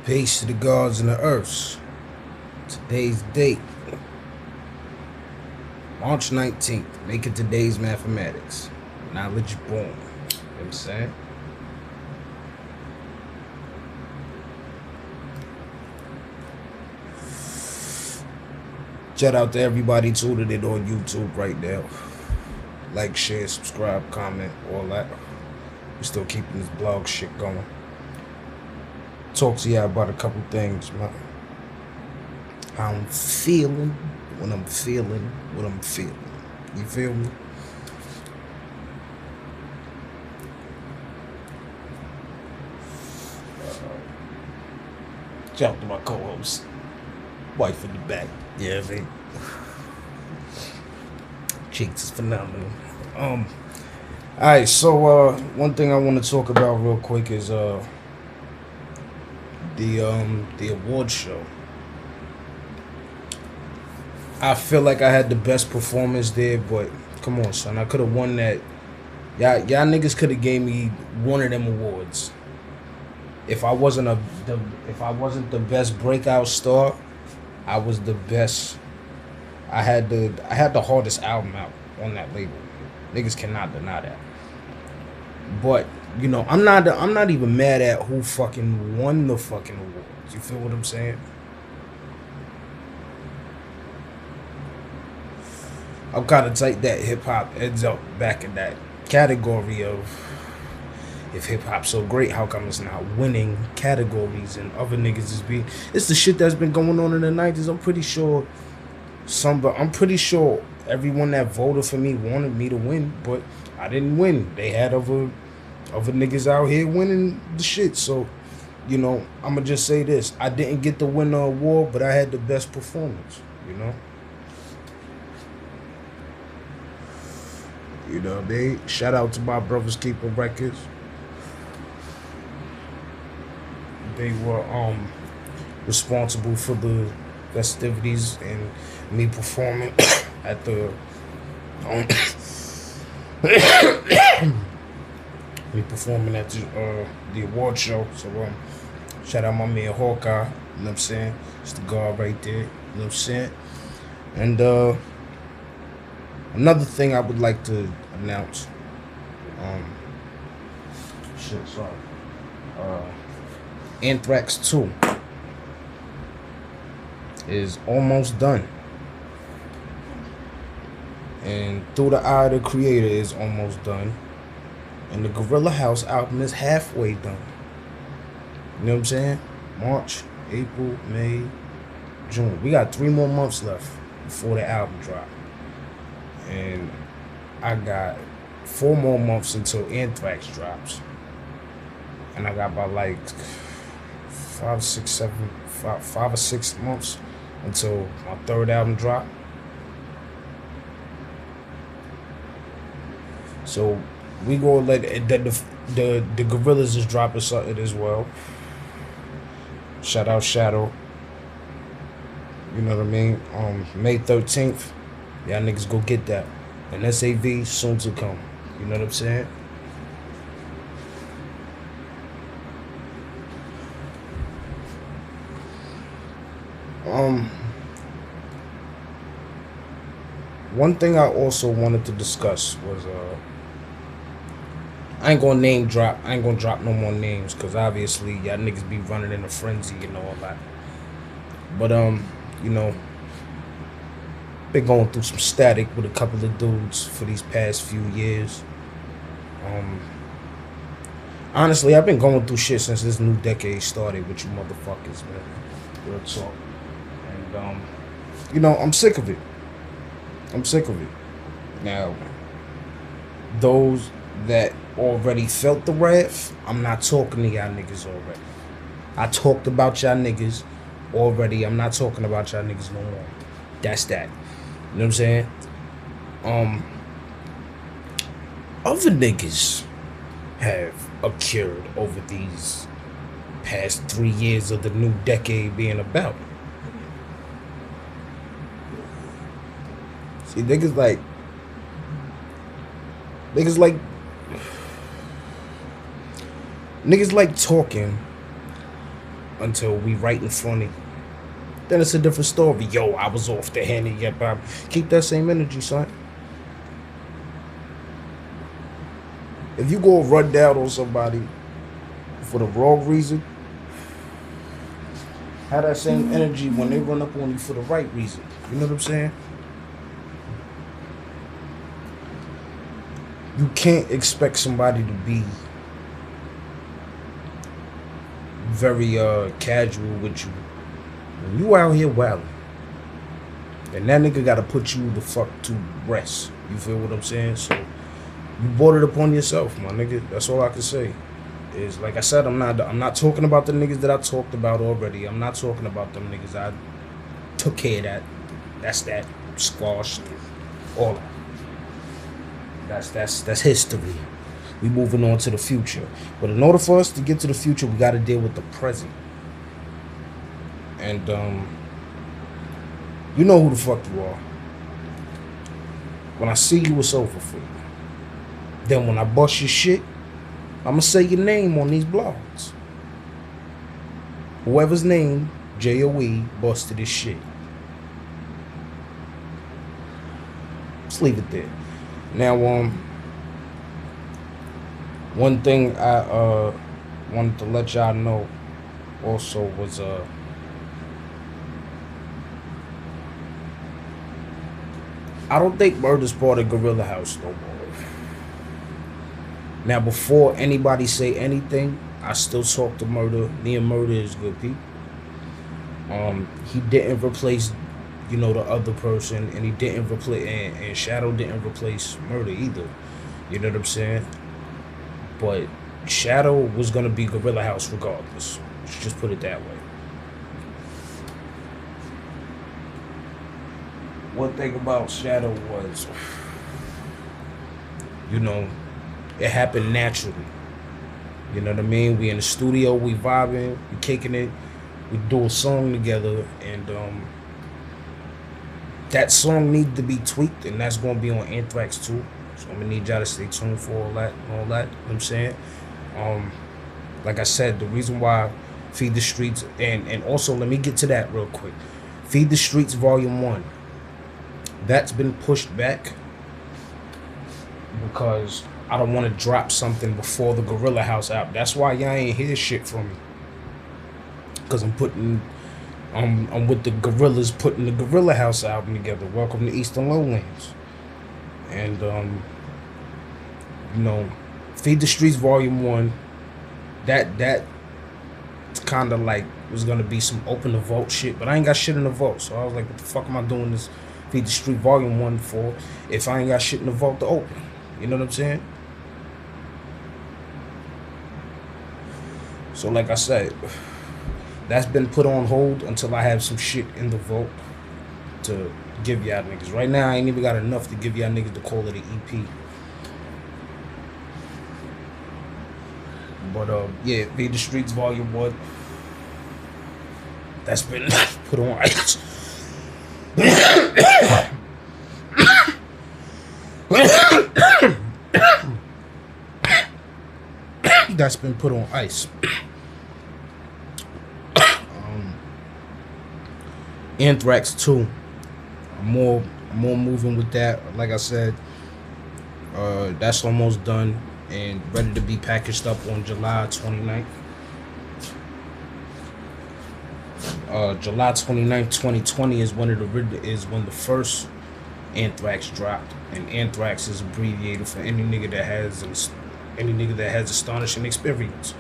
Peace to the gods and the earths. Today's date, March 19th. Make it today's mathematics. Knowledge born. You know what I'm saying? Shout out to everybody tuning in on YouTube right now. Like, share, subscribe, comment, all that. We're still keeping this blog shit going. Talk to y'all about a couple things, man. How I'm feeling, when I'm feeling, what I'm feeling. You feel me? Shout out to my co-host. Wife in the back. Yeah, I mean. Cheeks is phenomenal. Alright, so one thing I want to talk about real quick is the award show. I feel like I had the best performance there, but come on, son, I could have won that. Y'all niggas could have gave me one of them awards. If I wasn't the best breakout star, I was the best. I had the hardest album out on that label. Niggas cannot deny that. But you know, I'm not even mad at who fucking won the fucking awards. You feel what I'm saying? I'm kind of tight that hip hop ends up back in that category of, if hip hop's so great, how come it's not winning categories and other niggas is being? It's the shit that's been going on in the 90s. I'm pretty sure everyone that voted for me wanted me to win, but I didn't win. They had other niggas out here winning the shit. So, you know, I'ma just say this: I didn't get to win the award, but I had the best performance. You know. You know, shout out to my brothers keeping records. They were responsible for the festivities and me performing at the the award show. So shout out my man Hawkeye, you know what I'm saying? It's the guard right there, you know what I'm saying? And another thing I would like to announce, Anthrax 2 is almost done. And Through the Eye of the Creator is almost done. And the Gorilla House album is halfway done. You know what I'm saying? March, April, May, June. We got 3 more months left before the album drop. And I got 4 more months until Anthrax drops. And I got about like 5 or 6 months until my 3rd album drop. So we gonna let the Gorillas is dropping something as well. Shout out Shadow. You know what I mean? May 13th. Y'all niggas go get that. And SAV soon to come. You know what I'm saying? One thing I also wanted to discuss was I ain't gonna drop no more names, cause obviously y'all niggas be running in a frenzy and all that. But you know, been going through some static with a couple of dudes for these past few years. Honestly, I've been going through shit since this new decade started with you motherfuckers, man. Real talk. And you know, I'm sick of it. Now, those that already felt the wrath, I'm not talking to y'all niggas already. I talked about y'all niggas already. I'm not talking about y'all niggas no more. That's that. You know what I'm saying? Other niggas have occurred over these past 3 years of the new decade being about. See, niggas like talking until we right in front of you. Then it's a different story. Yo, I was off the Henny. Yeah, Bob. Keep that same energy, son. If you go run down on somebody for the wrong reason, have that same energy when they run up on you for the right reason. You know what I'm saying? You can't expect somebody to be very casual with you when you out here wilding. And that nigga gotta put you the fuck to rest. You feel what I'm saying? So you brought it upon yourself, my nigga. That's all I can say. Is like I said, I'm not talking about the niggas that I talked about already. I'm not talking about them niggas. I took care of that. That's that. Squashed. All that. That's history. We moving on to the future. But in order for us to get to the future, we gotta deal with the present. And you know who the fuck you are. When I see you, it's over for you. Then when I bust your shit, I'ma say your name on these blogs. Whoever's name, J.O.E, busted his shit. Let's leave it there. Now, one thing I wanted to let y'all know also was I don't think Murder's part of Gorilla House no more. Now, before anybody say anything, I still talk to Murder. Me and Murder is good people. He didn't replace, you know, the other person, and he didn't replace, and Shadow didn't replace Murder either. You know what I'm saying? But Shadow was gonna be Gorilla House regardless. Let's just put it that way. One thing about Shadow was, you know, it happened naturally. You know what I mean? We in the studio, we vibing, we kicking it, we do a song together, and that song needs to be tweaked, and that's gonna be on Anthrax too. So I'm gonna need y'all to stay tuned for all that and all that. You know what I'm saying? Like I said, the reason why Feed the Streets, and also let me get to that real quick. Feed the Streets Volume 1. That's been pushed back because I don't want to drop something before the Gorilla House album. That's why y'all ain't hear shit from me. Cause I'm with the Gorillas putting the Gorilla House album together. Welcome to Eastern Lowlands. And you know, Feed the Streets Volume 1. That kind of like was gonna be some open the vote shit, but I ain't got shit in the vote. So I was like, what the fuck am I doing this Feed the Street Volume 1 for if I ain't got shit in the vote to open? You know what I'm saying? So like I said, that's been put on hold until I have some shit in the vote to give y'all niggas. Right now, I ain't even got enough to give y'all niggas to call it an EP. But yeah, Feed the Streets Volume 1. That's been put on ice. That's been put on ice. Anthrax 2. I'm more moving with that. Like I said, that's almost done and ready to be packaged up on July 29th. July 29th, 2020 is when the first Anthrax dropped, and Anthrax is abbreviated for any nigga that has astonishing experience.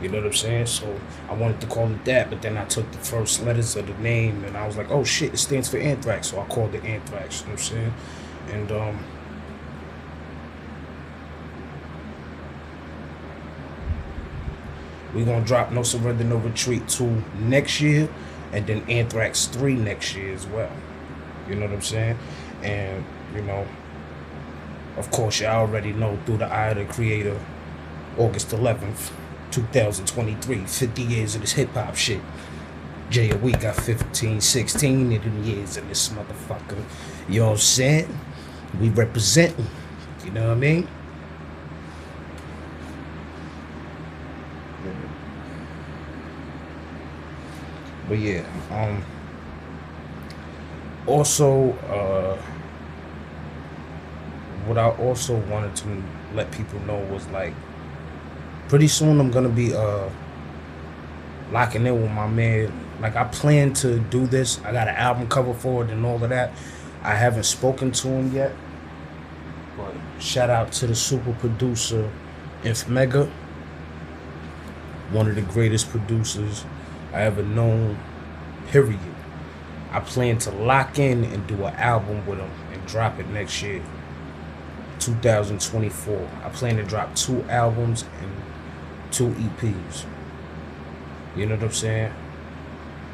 You know what I'm saying? So I wanted to call it that, but then I took the first letters of the name and I was like, oh shit, it stands for Anthrax, so I called it Anthrax. You know what I'm saying? And we're gonna drop No Surrender, No Retreat 2 next year, and then Anthrax 3 next year as well. You know what I'm saying? And, you know, of course, you already know, Through the Eye of the Creator, August 11th, 2023, 50 years of this hip-hop shit. J.O.E got 15, 16 of them years in this motherfucker. You know what I'm saying? We represent, you know what I mean? But yeah, also, what I also wanted to let people know was like, pretty soon I'm gonna be locking in with my man. Like I plan to do this. I got an album cover for it and all of that. I haven't spoken to him yet, but shout out to the super producer, Inf Mega, one of the greatest producers I ever known. Period. I plan to lock in and do an album with him and drop it next year, 2024. I plan to drop 2 albums and 2 EPs. You know what I'm saying?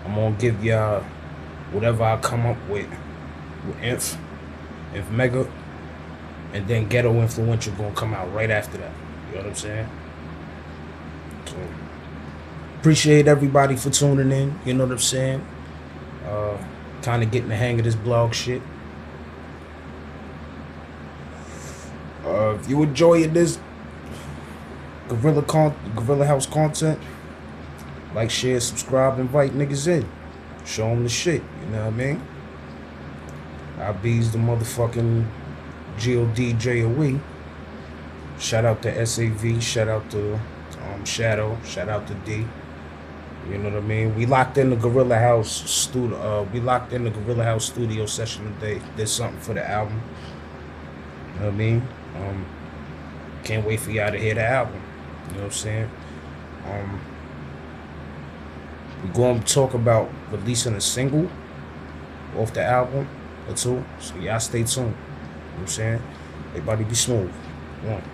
I'm gonna give y'all whatever I come up with Inf Mega, and then Ghetto Influential gonna come out right after that. You know what I'm saying? So appreciate everybody for tuning in. You know what I'm saying? Kind of getting the hang of this blog shit. If you enjoying this Gorilla House content, like, share, subscribe, invite niggas in. Show them the shit, you know what I mean? I bees the motherfucking J.O.E, J.O.E. Shout out to SAV, shout out to Shadow, shout out to D. You know what I mean? We locked in the Gorilla House studio. We locked in the Gorilla House studio session today. Did something for the album. You know what I mean? Can't wait for y'all to hear the album. You know what I'm saying? We're going to talk about releasing a single off the album or 2. So y'all stay tuned. You know what I'm saying? Everybody be smooth. One.